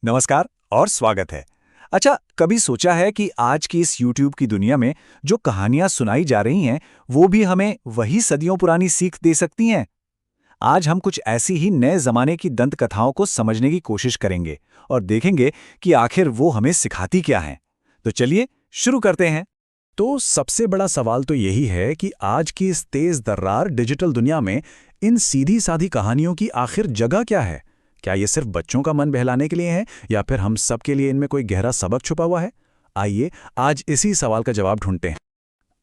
नमस्कार और स्वागत है। अच्छा, कभी सोचा है कि आज की इस YouTube की दुनिया में जो कहानियां सुनाई जा रही हैं, वो भी हमें वही सदियों पुरानी सीख दे सकती हैं? आज हम कुछ ऐसी ही नए जमाने की दंत कथाओं को समझने की कोशिश करेंगे और देखेंगे कि आखिर वो हमें सिखाती क्या हैं। तो चलिए शुरू करते हैं। तो सबसे बड़ा सवाल तो यही है कि आज की इस तेज दर्रार डिजिटल दुनिया में इन सीधी साधी कहानियों की आखिर जगह क्या है? क्या ये सिर्फ बच्चों का मन बहलाने के लिए है या फिर हम सब के लिए इनमें कोई गहरा सबक छुपा हुआ है? आइए आज इसी सवाल का जवाब ढूंढते हैं।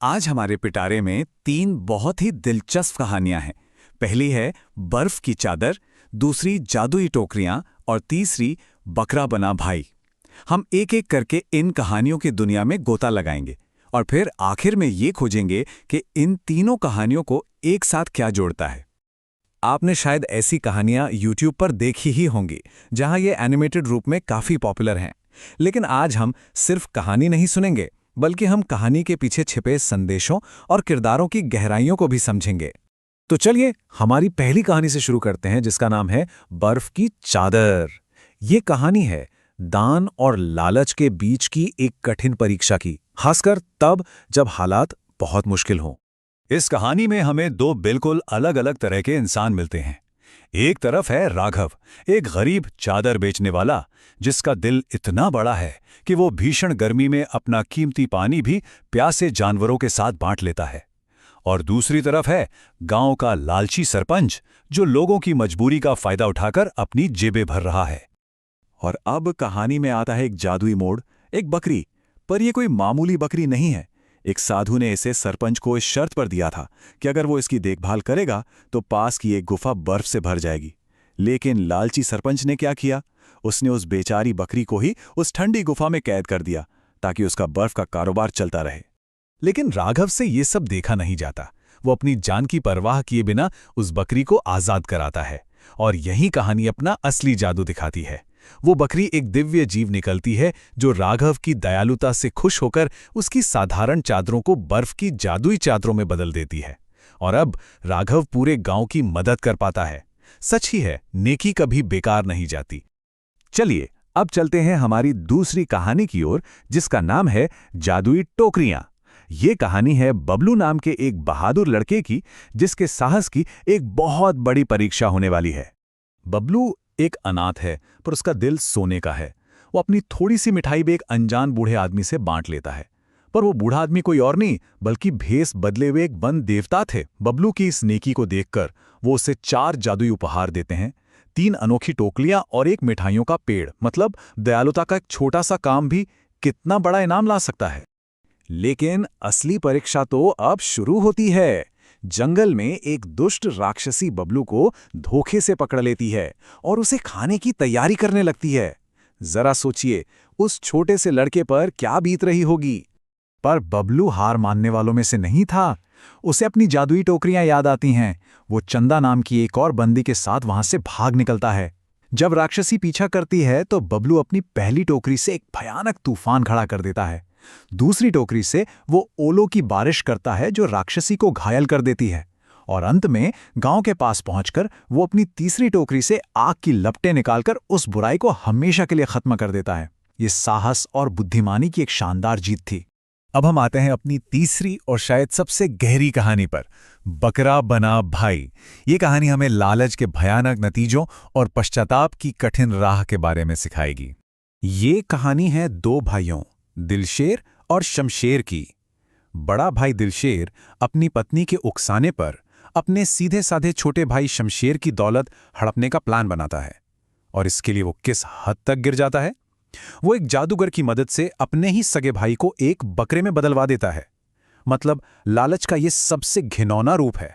आज हमारे पिटारे में 3 बहुत ही दिलचस्प कहानियां हैं। पहली है बर्फ की चादर, दूसरी जादुई टोकरियां और तीसरी बकरा बना भाई। हम एक एक करके इन कहानियों की दुनिया में गोता लगाएंगे और फिर आखिर में ये खोजेंगे कि इन तीनों कहानियों को एक साथ क्या जोड़ता है। आपने शायद ऐसी कहानियां YouTube पर देखी ही होंगी जहां ये एनिमेटेड रूप में काफी पॉपुलर हैं। लेकिन आज हम सिर्फ कहानी नहीं सुनेंगे, बल्कि हम कहानी के पीछे छिपे संदेशों और किरदारों की गहराइयों को भी समझेंगे। तो चलिए हमारी पहली कहानी से शुरू करते हैं, जिसका नाम है बर्फ की चादर। ये कहानी है दान और लालच के बीच की एक कठिन परीक्षा की, खासकर तब जब हालात बहुत मुश्किल हों। इस कहानी में हमें 2 बिल्कुल अलग अलग तरह के इंसान मिलते हैं। एक तरफ है राघव, एक गरीब चादर बेचने वाला, जिसका दिल इतना बड़ा है कि वो भीषण गर्मी में अपना कीमती पानी भी प्यासे जानवरों के साथ बांट लेता है। और दूसरी तरफ है गांव का लालची सरपंच, जो लोगों की मजबूरी का फायदा उठाकर अपनी जेबें भर रहा है। और अब कहानी में आता है एक जादुई मोड़, एक बकरी। पर यह कोई मामूली बकरी नहीं है। एक साधु ने इसे सरपंच को इस शर्त पर दिया था कि अगर वो इसकी देखभाल करेगा तो पास की एक गुफा बर्फ से भर जाएगी। लेकिन लालची सरपंच ने क्या किया? उसने उस बेचारी बकरी को ही उस ठंडी गुफा में कैद कर दिया ताकि उसका बर्फ का कारोबार चलता रहे। लेकिन राघव से ये सब देखा नहीं जाता। वो अपनी जान की परवाह किए बिना उस बकरी को आजाद कराता है। और यही कहानी अपना असली जादू दिखाती है। वो बकरी एक दिव्य जीव निकलती है जो राघव की दयालुता से खुश होकर उसकी साधारण चादरों को बर्फ की जादुई चादरों में बदल देती है। और अब राघव पूरे गांव की मदद कर पाता है। सच ही है, नेकी कभी बेकार नहीं जाती। चलिए अब चलते हैं हमारी दूसरी कहानी की ओर, जिसका नाम है जादुई टोकरियां। ये कहानी है बबलू नाम के एक बहादुर लड़के की, जिसके साहस की एक बहुत बड़ी परीक्षा होने वाली है। बबलू एक अनाथ है, पर उसका दिल सोने का है। वो अपनी थोड़ी सी मिठाई भी एक अनजान बूढ़े आदमी से बांट लेता है। पर वो बूढ़ा आदमी कोई और नहीं, बल्कि भेस बदले हुए एक वन देवता थे। बबलू की इस नेकी को देखकर वो उसे 4 जादुई उपहार देते हैं, 3 अनोखी टोकलियां और एक मिठाइयों का पेड़। मतलब दयालुता का एक छोटा सा काम भी कितना बड़ा इनाम ला सकता है। लेकिन असली परीक्षा तो अब शुरू होती है। जंगल में एक दुष्ट राक्षसी बबलू को धोखे से पकड़ लेती है और उसे खाने की तैयारी करने लगती है। जरा सोचिए, उस छोटे से लड़के पर क्या बीत रही होगी। पर बबलू हार मानने वालों में से नहीं था। उसे अपनी जादुई टोकरियां याद आती हैं। वो चंदा नाम की एक और बंदी के साथ वहां से भाग निकलता है। जब राक्षसी पीछा करती है तो बबलू अपनी पहली टोकरी से एक भयानक तूफान खड़ा कर देता है। दूसरी टोकरी से वो ओलों की बारिश करता है जो राक्षसी को घायल कर देती है। और अंत में गांव के पास पहुंचकर वो अपनी तीसरी टोकरी से आग की लपटें निकालकर उस बुराई को हमेशा के लिए खत्म कर देता है। ये साहस और बुद्धिमानी की एक शानदार जीत थी। अब हम आते हैं अपनी तीसरी और शायद सबसे गहरी कहानी पर, बकरा बना भाई। ये कहानी हमें लालच के भयानक नतीजों और पश्चाताप की कठिन राह के बारे में सिखाएगी। ये कहानी है 2 भाइयों, दिलशेर और शमशेर की। बड़ा भाई दिलशेर अपनी पत्नी के उकसाने पर अपने सीधे साधे छोटे भाई शमशेर की दौलत हड़पने का प्लान बनाता है। और इसके लिए वो किस हद तक गिर जाता है? वो एक जादूगर की मदद से अपने ही सगे भाई को एक बकरे में बदलवा देता है। मतलब लालच का ये सबसे घिनौना रूप है।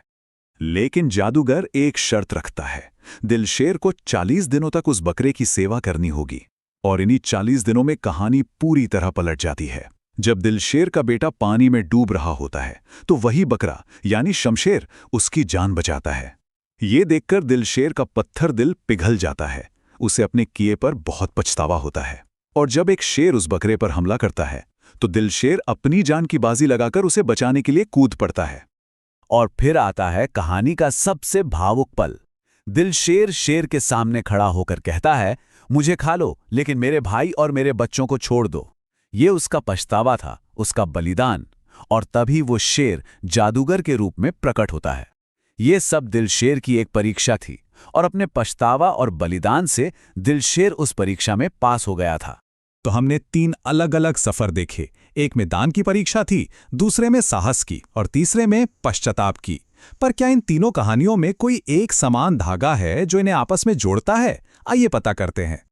लेकिन जादूगर एक शर्त रखता है। दिलशेर को 40 दिनों तक उस बकरे की सेवा करनी होगी। और इन्हीं 40 दिनों में कहानी पूरी तरह पलट जाती है। जब दिलशेर का बेटा पानी में डूब रहा होता है तो वही बकरा यानी शमशेर उसकी जान बचाता है। ये देखकर दिलशेर का पत्थर दिल पिघल जाता है। उसे अपने किए पर बहुत पछतावा होता है। और जब एक शेर उस बकरे पर हमला करता है तो दिलशेर अपनी जान की बाजी लगाकर उसे बचाने के लिए कूद पड़ता है। और फिर आता है कहानी का सबसे भावुक पल। दिलशेर शेर के सामने खड़ा होकर कहता है, मुझे खा लो लेकिन मेरे भाई और मेरे बच्चों को छोड़ दो। ये उसका पछतावा था, उसका बलिदान। और तभी वो शेर जादूगर के रूप में प्रकट होता है। ये सब दिलशेर की एक परीक्षा थी और अपने पछतावा और बलिदान से दिलशेर उस परीक्षा में पास हो गया था। तो हमने 3 अलग-अलग सफर देखे। एक में दान की परीक्षा थी, दूसरे में साहस की और तीसरे में पश्चाताप की। पर क्या इन तीनों कहानियों में कोई एक समान धागा है जो इन्हें आपस में जोड़ता है? आइए पता करते हैं।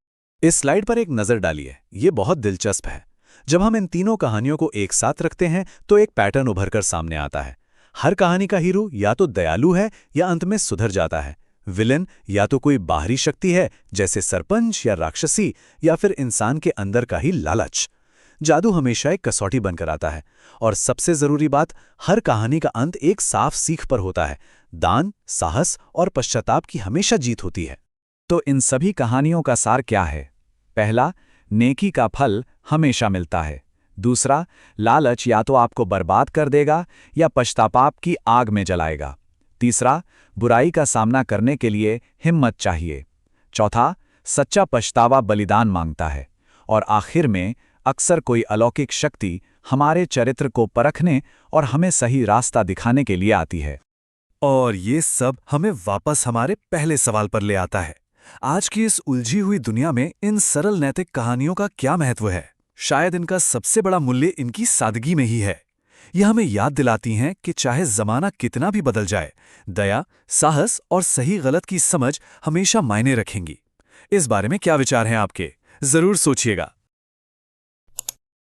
इस स्लाइड पर एक नज़र डालिए, ये बहुत दिलचस्प है। जब हम इन तीनों कहानियों को एक साथ रखते हैं तो एक पैटर्न उभरकर सामने आता है। हर कहानी का हीरो या तो दयालु है या अंत में सुधर जाता है। विलेन या तो कोई बाहरी शक्ति है जैसे सरपंच या राक्षसी, या फिर इंसान के अंदर का ही लालच। जादू हमेशा एक कसौटी बनकर आता है और सबसे जरूरी बात, हर कहानी का अंत एक साफ सीख पर होता है। दान, साहस और पश्चाताप की हमेशा जीत होती है। तो इन सभी कहानियों का सार क्या है? पहला, नेकी का फल हमेशा मिलता है। दूसरा, लालच या तो आपको बर्बाद कर देगा या पश्चाताप की आग में जलाएगा। तीसरा, बुराई का सामना करने के लिए हिम्मत चाहिए। चौथा, सच्चा पछतावा बलिदान मांगता है। और आखिर में, अक्सर कोई अलौकिक शक्ति हमारे चरित्र को परखने और हमें सही रास्ता दिखाने के लिए आती है। और ये सब हमें वापस हमारे पहले सवाल पर ले आता है। आज की इस उलझी हुई दुनिया में इन सरल नैतिक कहानियों का क्या महत्व है? शायद इनका सबसे बड़ा मूल्य इनकी सादगी में ही है। यह हमें याद दिलाती हैं कि चाहे जमाना कितना भी बदल जाए, दया, साहस और सही गलत की समझ हमेशा मायने रखेंगी। इस बारे में क्या विचार हैं आपके? जरूर सोचिएगा।